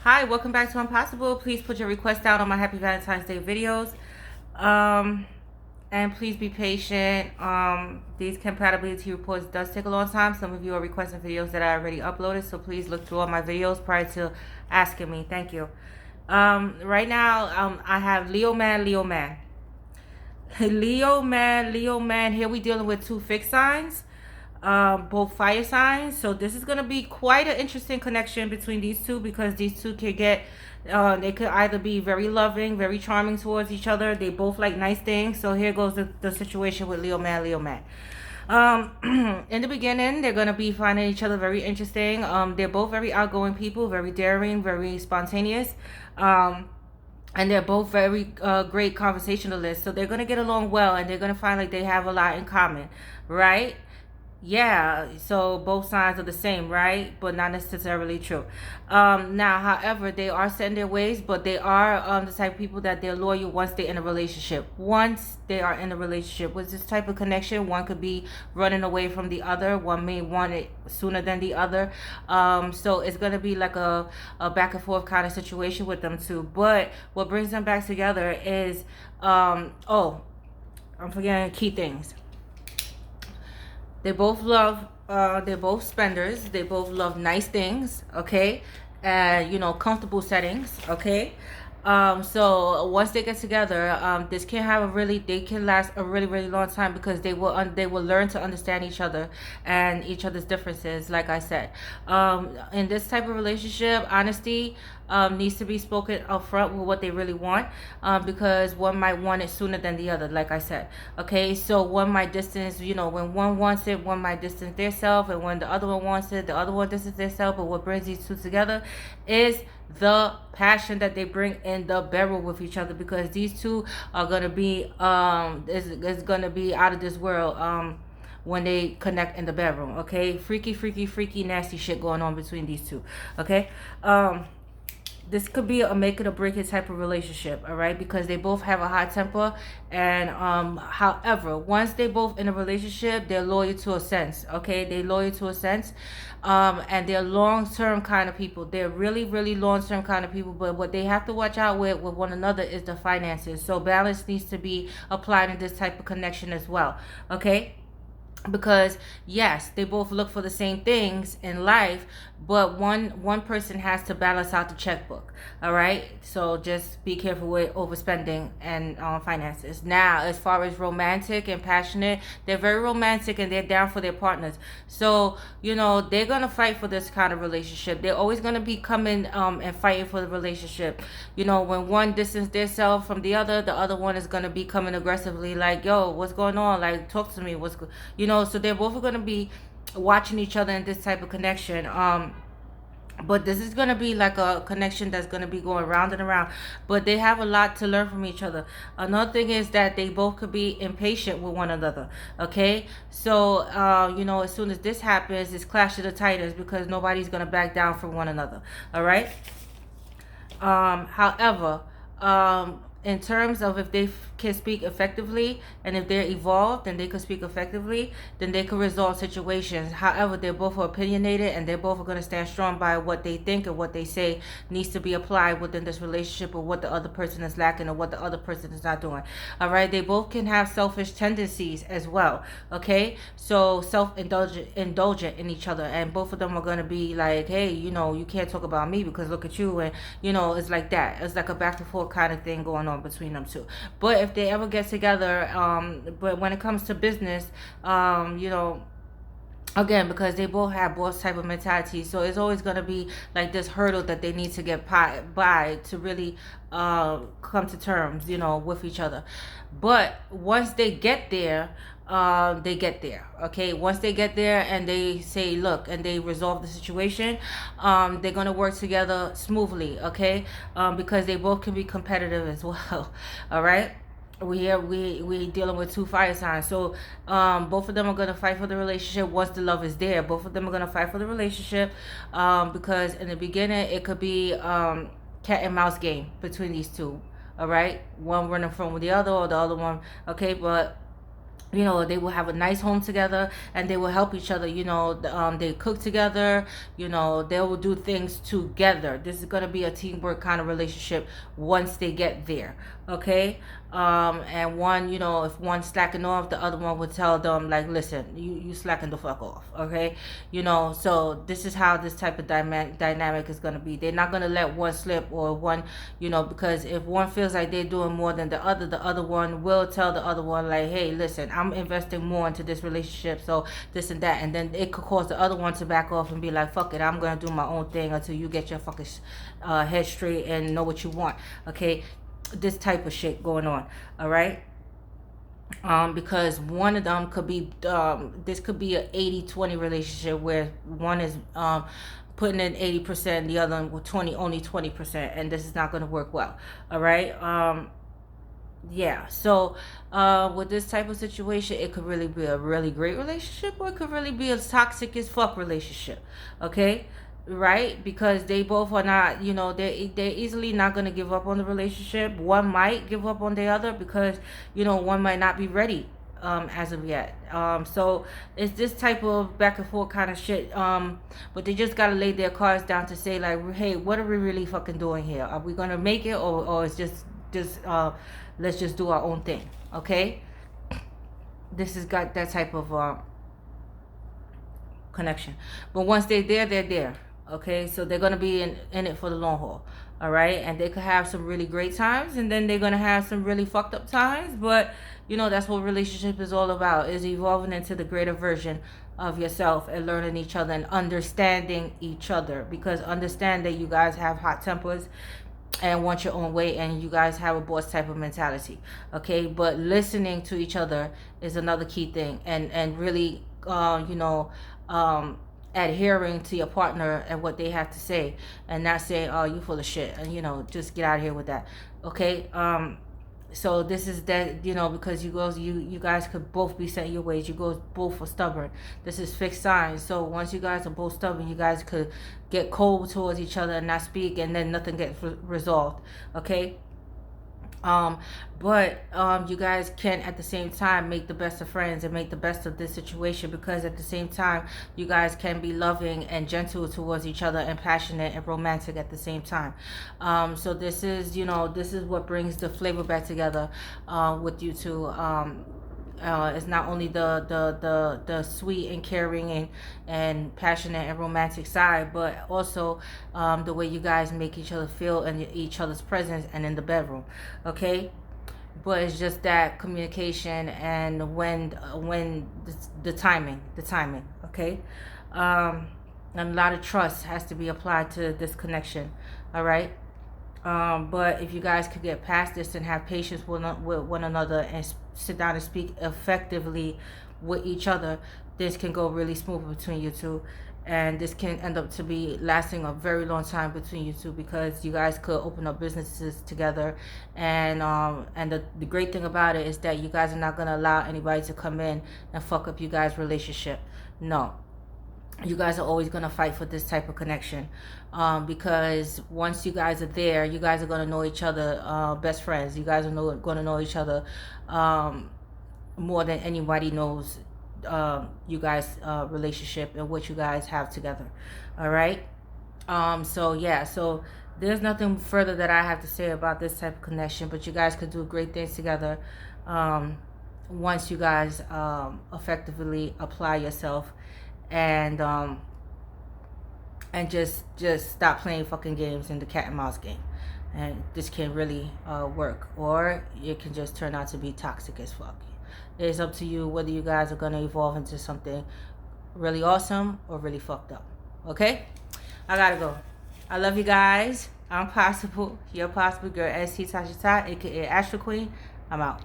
Hi, welcome back to Impossible. Please put your request down on my Happy Valentine's Day videos. Um, and please be patient. These compatibility reports does take a long time. Some of you are requesting videos that I already uploaded, so please look through all my videos prior to asking me. Thank you. Right now, I have Leo man, Leo man. Leo man, Leo man. Here we dealing with two fixed signs, both fire signs. So this is gonna be quite an interesting connection between these two because these two could get, they could either be very loving, very charming towards each other. They both like nice things. So here goes the situation with Leo man, Leo man. In the beginning, they're gonna be finding each other very interesting. They're both very outgoing people, very daring, very spontaneous. And they're both very great conversationalists, so they're gonna get along well, and they're gonna find like they have a lot in common, right? Yeah, so both sides are the same, right? But not necessarily true. Now, however, they are set in their ways, but they are the type of people that they're loyal once they're in a relationship. Once they are in a relationship with this type of connection, one could be running away from the other. One may want it sooner than the other. So it's gonna be like a back and forth kind of situation with them too. But what brings them back together is oh, I'm forgetting key things. They both love, they're both spenders. They both love nice things, okay? And, comfortable settings, okay? So once they get together, this can have they can last a really, really long time because they will learn to understand each other and each other's differences, like I said. In this type of relationship, honesty needs to be spoken up front with what they really want, because one might want it sooner than the other, like I said. Okay, so one might distance, when one wants it, one might distance their self, and when the other one wants it, the other one distance their self. But what brings these two together is the passion that they bring in the bedroom with each other, because these two are gonna be it's gonna be out of this world when they connect in the bedroom. Okay, freaky nasty shit going on between these two. Okay. This could be a make it or break it type of relationship, all right? Because they both have a hot temper, and however, once they both in a relationship, they're loyal to a sense, okay? They're loyal to a sense, and they're long-term kind of people. They're really, really long-term kind of people, but what they have to watch out with one another is the finances. So balance needs to be applied in this type of connection as well, okay? Because yes, they both look for the same things in life, but one person has to balance out the checkbook. All right, so just be careful with overspending and finances. Now, as far as romantic and passionate, they're very romantic and they're down for their partners. So they're gonna fight for this kind of relationship. They're always gonna be coming and fighting for the relationship. When one distance their self from the other one is gonna be coming aggressively, like, yo, what's going on, like, talk to me, so they're both going to be watching each other in this type of connection. But this is going to be like a connection that's going to be going round and around, but they have a lot to learn from each other. Another thing is that they both could be impatient with one another, okay? So as soon as this happens, it's clash of the titans, because nobody's going to back down from one another. All right. However, in terms of if they can speak effectively, and if they're evolved and they can speak effectively, then they can resolve situations. However, they're both opinionated, and they're both going to stand strong by what they think and what they say needs to be applied within this relationship, or what the other person is lacking, or what the other person is not doing. All right, they both can have selfish tendencies as well. Okay, so indulgent in each other, and both of them are going to be like, hey, you can't talk about me because look at you, and it's like that. It's like a back and forth kind of thing going on between them two. But if they ever get together, but when it comes to business, again, because they both have both type of mentality, so it's always going to be like this hurdle that they need to get by to really come to terms, with each other. But once they get there, okay? Once they get there and they say, look, and they resolve the situation, they're going to work together smoothly, okay? Because they both can be competitive as well. All right, we dealing with two fire signs, so both of them are going to fight for the relationship. Once the love is there, both of them are going to fight for the relationship, because in the beginning it could be cat and mouse game between these two. All right, one running from the other, or the other one, okay? But you know, they will have a nice home together, and they will help each other. You know, they cook together. You know, they will do things together. This is going to be a teamwork kind of relationship once they get there. Okay. And one, you know, if one's slacking off, the other one would tell them, like, listen, you slacking the fuck off. Okay. You know, so this is how this type of dynamic is going to be. They're not going to let one slip, or one, you know, because if one feels like they're doing more than the other one will tell the other one, like, hey, listen, I'm investing more into this relationship, so this and that. And then it could cause the other one to back off and be like, fuck it, I'm going to do my own thing until you get your fucking head straight and know what you want. Okay. This type of shit going on. All right. Because one of them could be, this could be an 80-20 relationship where one is putting in 80%, the other one with only 20%, and this is not going to work well. All right. Yeah. So with this type of situation, it could really be a really great relationship, or it could really be a toxic as fuck relationship. Okay. Right, because they both are not, you know, they're easily not going to give up on the relationship. One might give up on the other because, you know, one might not be ready as of yet. So it's this type of back and forth kind of shit. But they just got to lay their cards down to say, like, hey, what are we really fucking doing here? Are we going to make it, or it's just let's just do our own thing? Okay. This has got that type of connection. But once they're there. Okay, so they're gonna be in it for the long haul. All right, and they could have some really great times, and then they're gonna have some really fucked up times. But you know, that's what relationship is all about: is evolving into the greater version of yourself and learning each other and understanding each other. Because understand that you guys have hot tempers and want your own way, and you guys have a boss type of mentality. Okay, but listening to each other is another key thing, and really, you know, adhering to your partner and what they have to say, and not saying, oh, you full of shit, and, you know, just get out of here with that. Okay. So this is that, you know, because you guys could both be set in your ways. You both are stubborn. This is fixed signs. So once you guys are both stubborn, you guys could get cold towards each other and not speak, and then nothing gets resolved. Okay. But you guys can at the same time make the best of friends and make the best of this situation, because at the same time you guys can be loving and gentle towards each other and passionate and romantic at the same time. So this is, you know, this is what brings the flavor back together with you two. It's not only the sweet and caring and passionate and romantic side, but also the way you guys make each other feel in each other's presence and in the bedroom. Okay. But it's just that communication, and when the timing. Okay. And a lot of trust has to be applied to this connection. All right. But if you guys could get past this and have patience with one another and sit down and speak effectively with each other, this can go really smooth between you two. And this can end up to be lasting a very long time between you two, because you guys could open up businesses together. And the great thing about it is that you guys are not going to allow anybody to come in and fuck up you guys' relationship. No. You guys are always going to fight for this type of connection, because once you guys are there, you guys are going to know each other, best friends. You guys are going to know each other more than anybody knows you guys' relationship and what you guys have together. All right. So yeah, so there's nothing further that I have to say about this type of connection, but you guys could do great things together once you guys effectively apply yourself, and just stop playing fucking games in the cat and mouse game. And this can really work, or it can just turn out to be toxic as fuck. It's up to you whether you guys are going to evolve into something really awesome or really fucked up. Okay? I gotta go. I love you guys. I'm Possible, your Possible Girl, ST Tasha Ty, aka Astro Queen. I'm out.